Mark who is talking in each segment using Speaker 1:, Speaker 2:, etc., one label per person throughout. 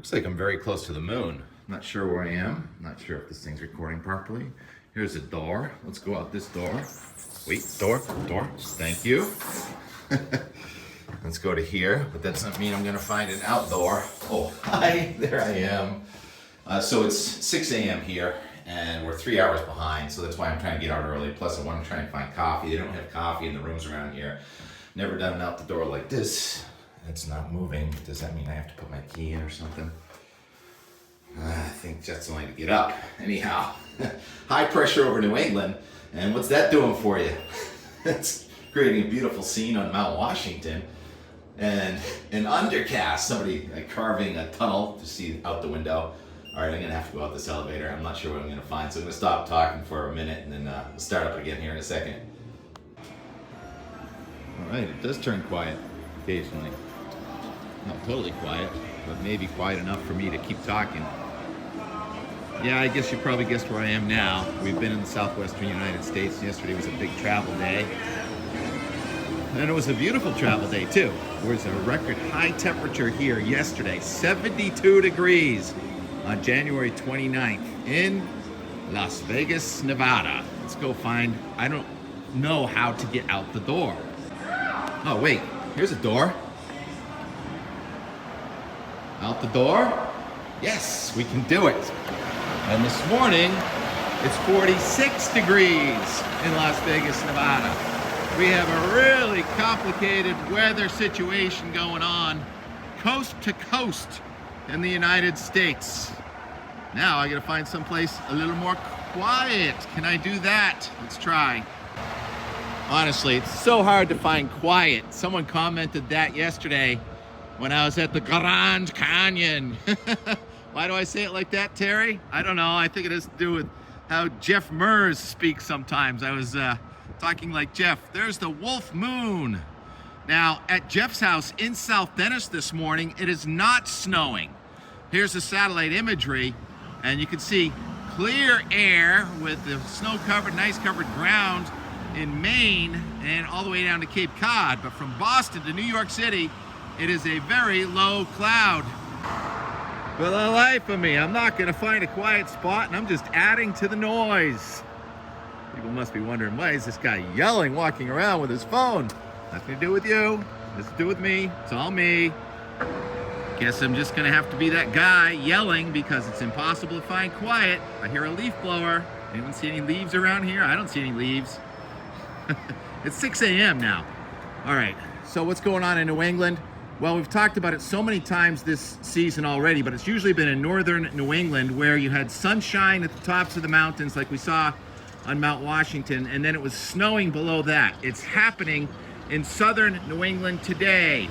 Speaker 1: Looks like I'm very close to the moon. Not sure where I am. Not sure if this thing's recording properly. Here's a door. Let's go out this door. Wait, door. Thank you. Let's go to here, but that doesn't mean I'm gonna find an outdoor. Oh, hi, there I am. So it's 6 a.m. here, and we're 3 hours behind, so that's why I'm trying to get out early. Plus, I want to try and find coffee. They don't have coffee in the rooms around here. Never done an out the door like this. It's not moving. Does that mean I have to put my key in or something? I think that's only to get up. Anyhow, high pressure over New England, and what's that doing for you? It's creating a beautiful scene on Mount Washington, and an undercast, somebody like carving a tunnel to see out the window. All right, I'm gonna have to go out this elevator. I'm not sure what I'm gonna find, so I'm gonna stop talking for a minute and then we'll start up again here in a second. All right, it does turn quiet occasionally. Not totally quiet, but maybe quiet enough for me to keep talking. Yeah, I guess you probably guessed where I am now. We've been in the southwestern United States. Yesterday was a big travel day. And it was a beautiful travel day too. There was a record high temperature here yesterday, 72 degrees on January 29th in Las Vegas, Nevada. Let's go find, I don't know how to get out the door. Oh wait, here's a door. Out the door? Yes, we can do it. And this morning, it's 46 degrees in Las Vegas, Nevada. We have a really complicated weather situation going on coast to coast in the United States. Now I gotta find someplace a little more quiet. Can I do that? Let's try. Honestly, it's so hard to find quiet. Someone commented that yesterday when I was at the Grand Canyon. Why do I say it like that, Terry? I don't know. I think it has to do with how Jeff Mers speaks sometimes. I was talking like Jeff. There's the Wolf Moon. Now, at Jeff's house in South Dennis this morning, it is not snowing. Here's the satellite imagery, and you can see clear air with the snow-covered, nice-covered ground in Maine and all the way down to Cape Cod. But from Boston to New York City, it is a very low cloud. For the life of me, I'm not gonna find a quiet spot, and I'm just adding to the noise. People must be wondering, why is this guy yelling, walking around with his phone? Nothing to do with you, nothing to do with me, it's all me. Guess I'm just gonna have to be that guy yelling because it's impossible to find quiet. I hear a leaf blower. Anyone see any leaves around here? I don't see any leaves. It's 6 a.m. now. All right, so what's going on in New England? Well, we've talked about it so many times this season already, but it's usually been in northern New England where you had sunshine at the tops of the mountains like we saw on Mount Washington, and then it was snowing below that. It's happening in southern New England today.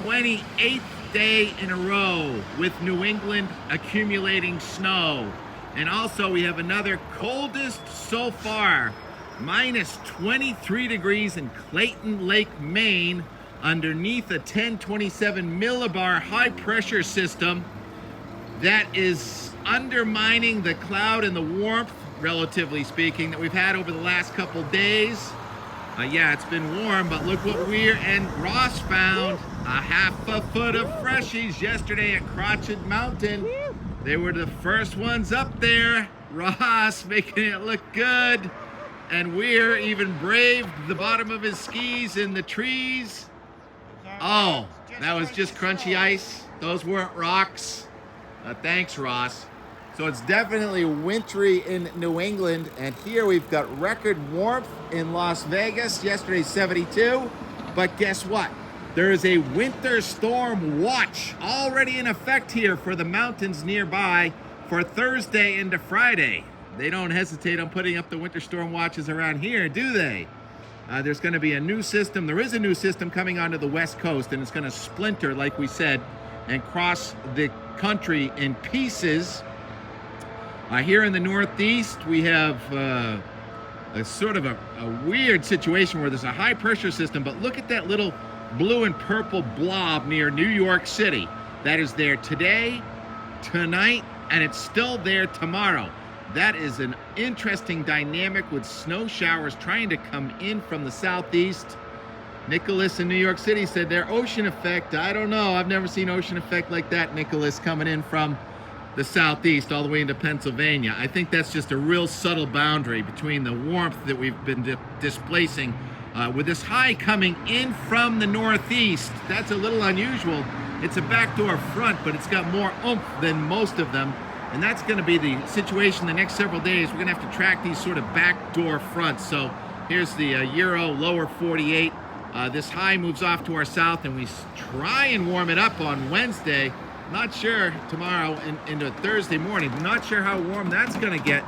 Speaker 1: 28th day in a row with New England accumulating snow. And also we have another coldest so far, minus 23 degrees in Clayton Lake, Maine, underneath a 1027 millibar high pressure system that is undermining the cloud and the warmth, relatively speaking, that we've had over the last couple days. Yeah, it's been warm, but look what and Ross found a half a foot of freshies yesterday at Crotched Mountain. They were the first ones up there. Ross making it look good. And Weir even braved the bottom of his skis in the trees. Oh, that was just crunchy ice. Those weren't rocks. Thanks, Ross. So it's definitely wintry in New England, and here we've got record warmth in Las Vegas. Yesterday, 72. But guess what? There is a winter storm watch already in effect here for the mountains nearby for Thursday into Friday. They don't hesitate on putting up the winter storm watches around here, do they? There's going to be a new system. There is a new system coming onto the West Coast, and it's going to splinter, like we said, and cross the country in pieces. Here in the Northeast, we have a sort of a weird situation where there's a high pressure system, but look at that little blue and purple blob near New York City. That is there today, tonight, and it's still there tomorrow. That is an interesting dynamic with snow showers trying to come in from the southeast. Nicholas in New York City said their ocean effect. I don't know. I've never seen ocean effect like that, Nicholas, coming in from the southeast all the way into Pennsylvania. I think that's just a real subtle boundary between the warmth that we've been displacing with this high coming in from the northeast. That's a little unusual. It's a backdoor front, but it's got more oomph than most of them. And that's going to be the situation the next several days. We're going to have to track these sort of backdoor fronts. So here's the Euro lower 48. This high moves off to our south, and we try and warm it up on Wednesday. Not sure tomorrow into Thursday morning. Not sure how warm that's going to get.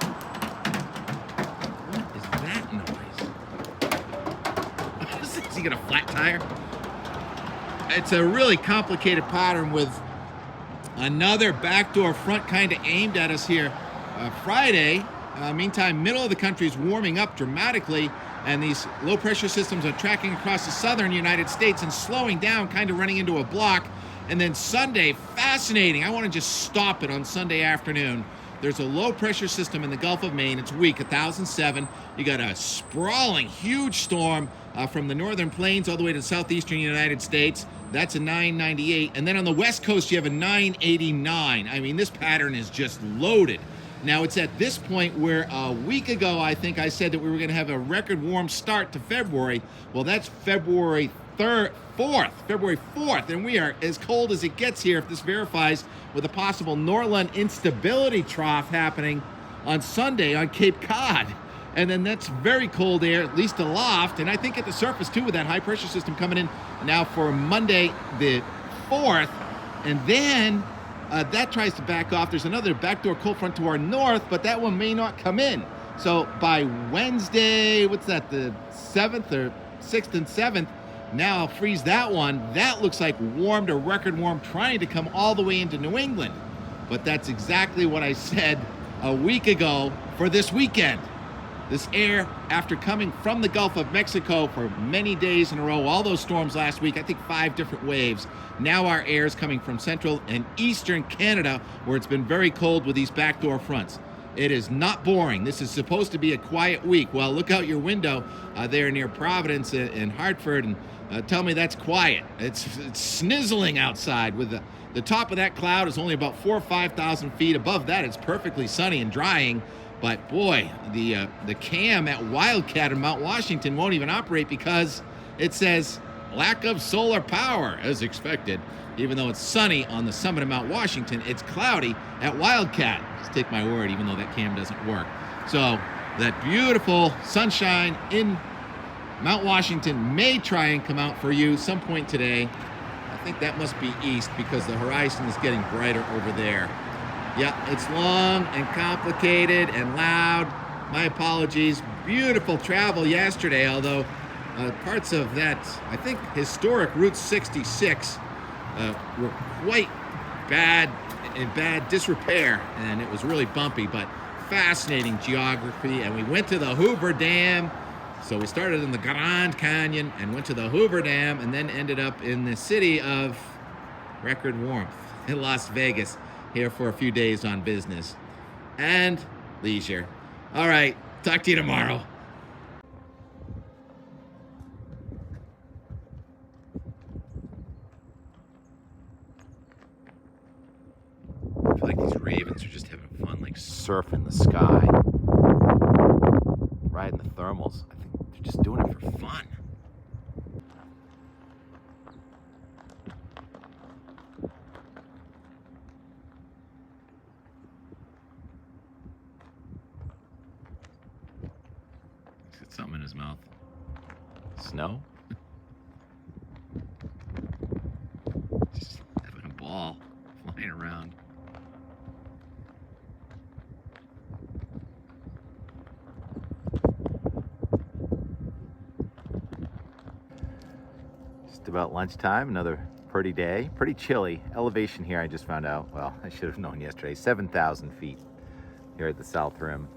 Speaker 1: What is that noise? Is he got a flat tire? It's a really complicated pattern with another backdoor front kind of aimed at us here Friday. Meantime, middle of the country is warming up dramatically, and these low pressure systems are tracking across the southern United States and slowing down, kind of running into a block. And then Sunday, fascinating. I want to just stop it on Sunday afternoon. There's a low pressure system in the Gulf of Maine. It's weak, 1007. You got a sprawling, huge storm from the northern plains all the way to the southeastern United States. That's a 998. And then on the west coast, you have a 989. I mean, this pattern is just loaded. Now, it's at this point where a week ago, I think I said that we were going to have a record warm start to February. Well, that's February 4th, and we are as cold as it gets here if this verifies, with a possible northern instability trough happening on Sunday on Cape Cod. And then that's very cold air, at least aloft, and I think at the surface too, with that high pressure system coming in now for Monday the 4th. And then that tries to back off. There's another backdoor cold front to our north, but that one may not come in. So by Wednesday, what's that, the 7th or 6th and 7th, now I'll freeze that one. That looks like warm to record warm, trying to come all the way into New England. But that's exactly what I said a week ago for this weekend. This air, after coming from the Gulf of Mexico for many days in a row, all those storms last week, I think 5 different waves. Now our air is coming from central and eastern Canada, where it's been very cold with these backdoor fronts. It is not boring. This is supposed to be a quiet week. Well, look out your window there near Providence and Hartford, and tell me that's quiet. It's snizzling outside. With the top of that cloud is only about 4,000 or 5,000 feet. Above that, it's perfectly sunny and drying. But boy, the cam at Wildcat in Mount Washington won't even operate because it says lack of solar power as expected. Even though it's sunny on the summit of Mount Washington, it's cloudy at Wildcat. Just take my word, even though that cam doesn't work. So that beautiful sunshine in Mount Washington may try and come out for you some point today. I think that must be east because the horizon is getting brighter over there. Yeah, it's long and complicated and loud. My apologies. Beautiful travel yesterday, although parts of that, I think, historic Route 66 were quite bad, in bad disrepair, and it was really bumpy, but fascinating geography. And we went to the Hoover Dam. So we started in the Grand Canyon and went to the Hoover Dam and then ended up in the city of record warmth in Las Vegas, here for a few days on business and leisure. All right, talk to you tomorrow. I feel like these ravens are just having fun, like surfing the sky, riding the thermals. I think they're just doing it for fun. He's got something in his mouth. Snow? Just having a ball flying around. Just about lunchtime, another pretty day. Pretty chilly. Elevation here, I just found out. Well, I should have known yesterday. 7,000 feet here at the South Rim.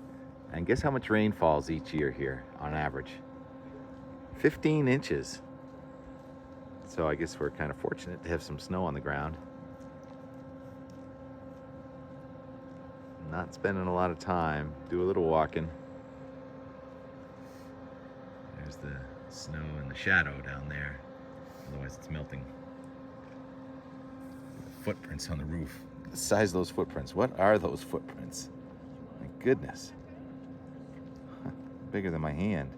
Speaker 1: And guess how much rain falls each year here on average? 15 inches. So I guess we're kind of fortunate to have some snow on the ground. Not spending a lot of time. Do a little walking. There's the snow and the shadow down there. Otherwise it's melting. Footprints on the roof. The size of those footprints. What are those footprints? My goodness. Bigger than my hand.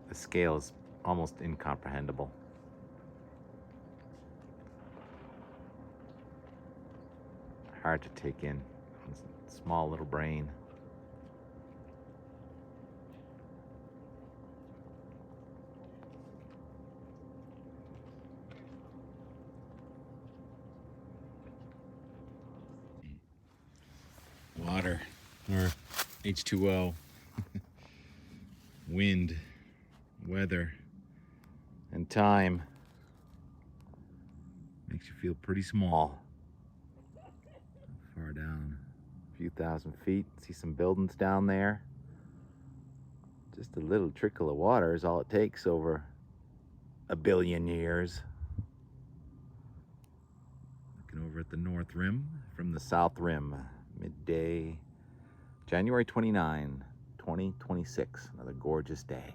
Speaker 1: The scale is almost incomprehensible. Hard to take in. Small little brain. Water, or H2O, wind, weather, and time makes you feel pretty small. Far down, a few thousand feet, see some buildings down there. Just a little trickle of water is all it takes over a billion years. Looking over at the North Rim from the South Rim, midday, January 29, 2026, another gorgeous day.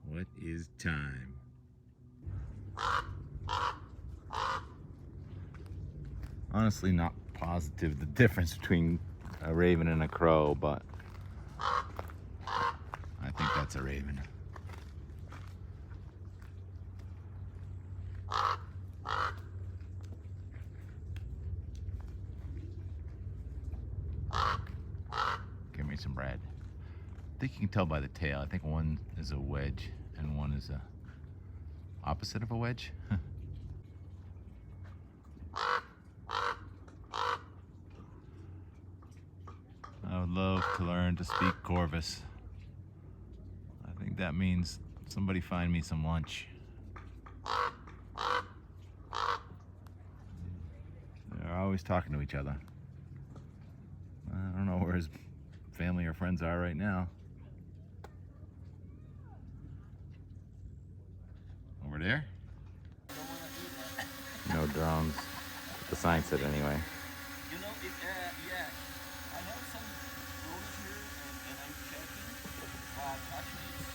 Speaker 1: What is time? Honestly, not positive the difference between a raven and a crow, but I think that's a raven. Give me some bread. I think you can tell by the tail. I think one is a wedge and one is a opposite of a wedge. I would love to learn to speak Corvus. I think that means somebody find me some lunch. They're always talking to each other. I don't know where his family or friends are right now. Over there? No drones. The sign said anyway.
Speaker 2: You know, yeah, I have some roads here and I'm checking, but actually it's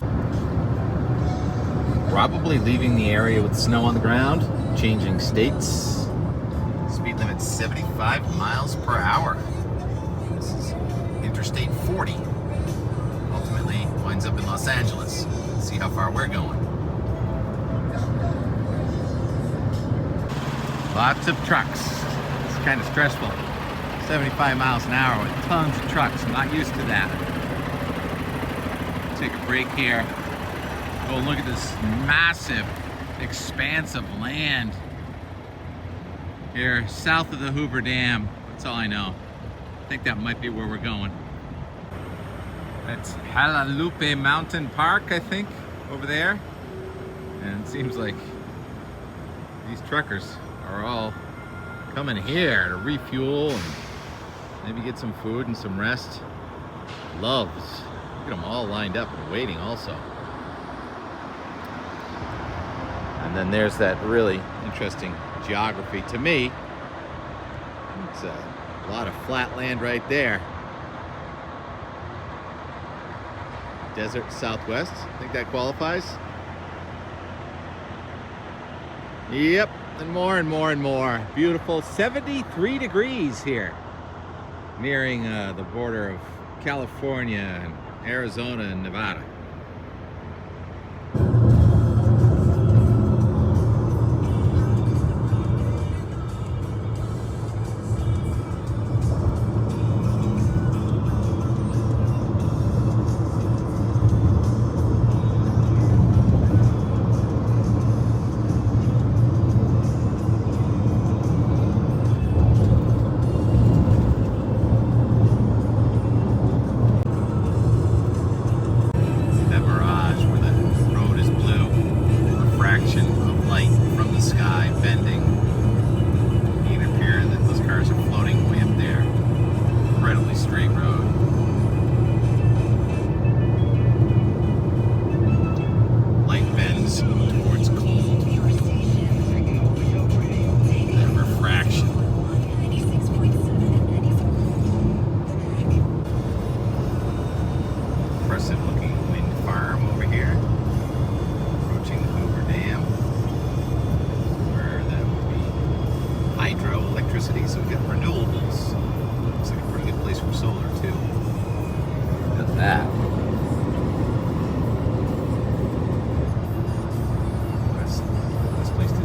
Speaker 2: really nice.
Speaker 1: Probably leaving the area with snow on the ground, changing states. Speed limit 75 miles per hour. This is Interstate 40. Ultimately winds up in Los Angeles. Let's see how far we're going. Lots of trucks. It's kind of stressful. 75 miles an hour with tons of trucks. I'm not used to that. Take a break here. Go look at this massive expanse of land here south of the Hoover Dam. That's all I know. I think that might be where we're going. That's Halalupe Mountain Park, I think, over there. And it seems like these truckers are all coming here to refuel and maybe get some food and some rest. Loves. Look at them all lined up and waiting also. And then there's that really interesting geography to me. It's a lot of flat land right there. Desert Southwest, I think that qualifies. Yep, and more and more and more. Beautiful 73 degrees here. Nearing the border of California and Arizona and Nevada. electricity, so we got renewables. Looks like a pretty good place for solar too. Look at that. Best place to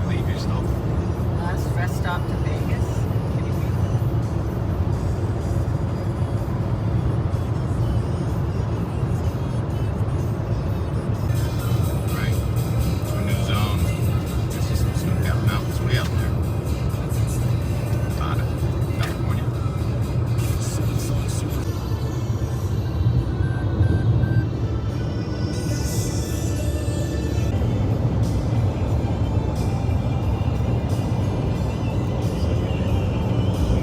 Speaker 1: relieve yourself.
Speaker 3: Last rest stop to Vegas. Can you beat that?
Speaker 1: Right. It's a new zone. This is some snow-capped mountains way out there. Nevada, California.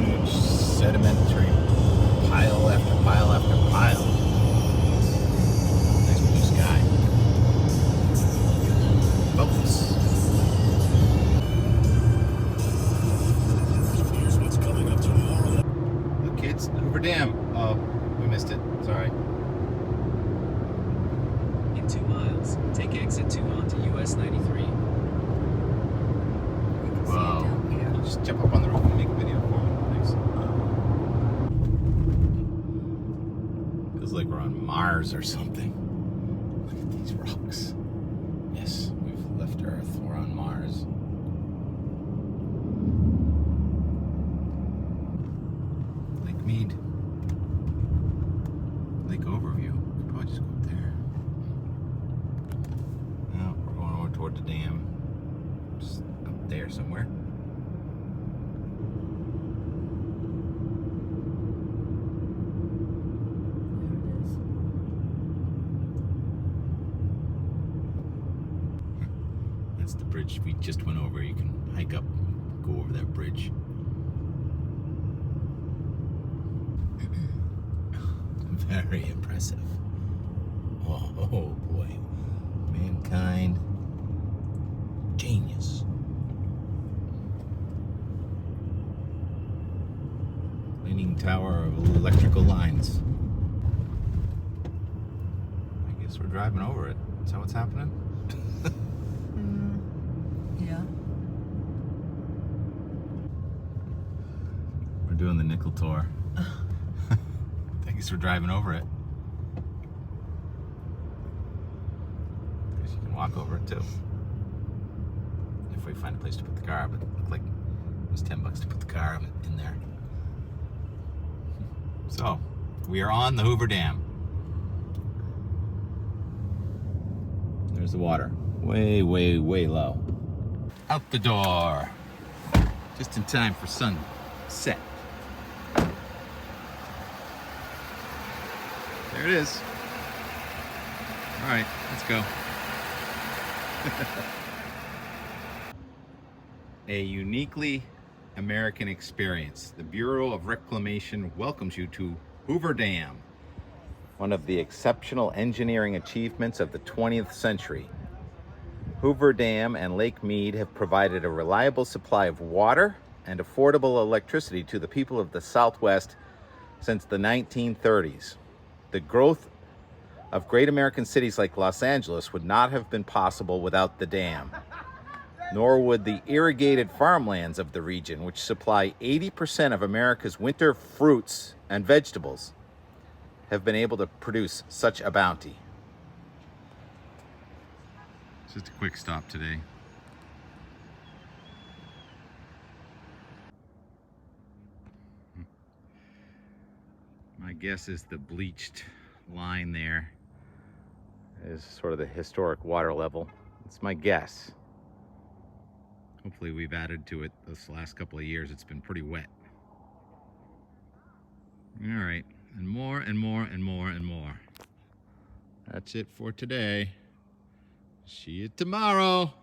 Speaker 1: Huge sedimentary pile after pile after pile. Nice blue sky. Focus.
Speaker 4: Here's what's coming up tomorrow.
Speaker 1: Look, kids, Hoover Dam. Oh, we missed it. Sorry.
Speaker 2: In 2 miles, take exit 2 onto US 93.
Speaker 3: We can see it
Speaker 1: Wow.
Speaker 3: down here.
Speaker 1: You just jump up on the roof and make a video for me. Thanks. Feels like we're on Mars or something. Look at these rocks. Yes, we've left Earth. We're on Mars. Lake Mead. Lake Overview. Could probably just go up there. No, we're going over toward the dam. Just up there somewhere.
Speaker 3: There it is.
Speaker 1: That's the bridge we just went over. You can hike up, go over that bridge. Very impressive. Oh boy. Mankind. Genius. Leaning tower of electrical lines. I guess we're driving over it. Is that what's happening?
Speaker 3: Yeah.
Speaker 1: We're doing the nickel tour. I guess we're driving over it. Guess you can walk over it too. If we find a place to put the car, but it looked like it was $10 to put the car in there. So, we are on the Hoover Dam. There's the water. Way, way, way low. Out the door. Just in time for sunset. There it is. All right, let's go. A uniquely American experience. The Bureau of Reclamation welcomes you to Hoover Dam, one of the exceptional engineering achievements of the 20th century. Hoover Dam and Lake Mead have provided a reliable supply of water and affordable electricity to the people of the Southwest since the 1930s. The growth of great American cities like Los Angeles would not have been possible without the dam, nor would the irrigated farmlands of the region, which supply 80% of America's winter fruits and vegetables, have been able to produce such a bounty. Just a quick stop today. My guess is the bleached line there is sort of the historic water level. It's my guess. Hopefully we've added to it this last couple of years. It's been pretty wet. All right, and more and more and more and more. That's it for today. See you tomorrow.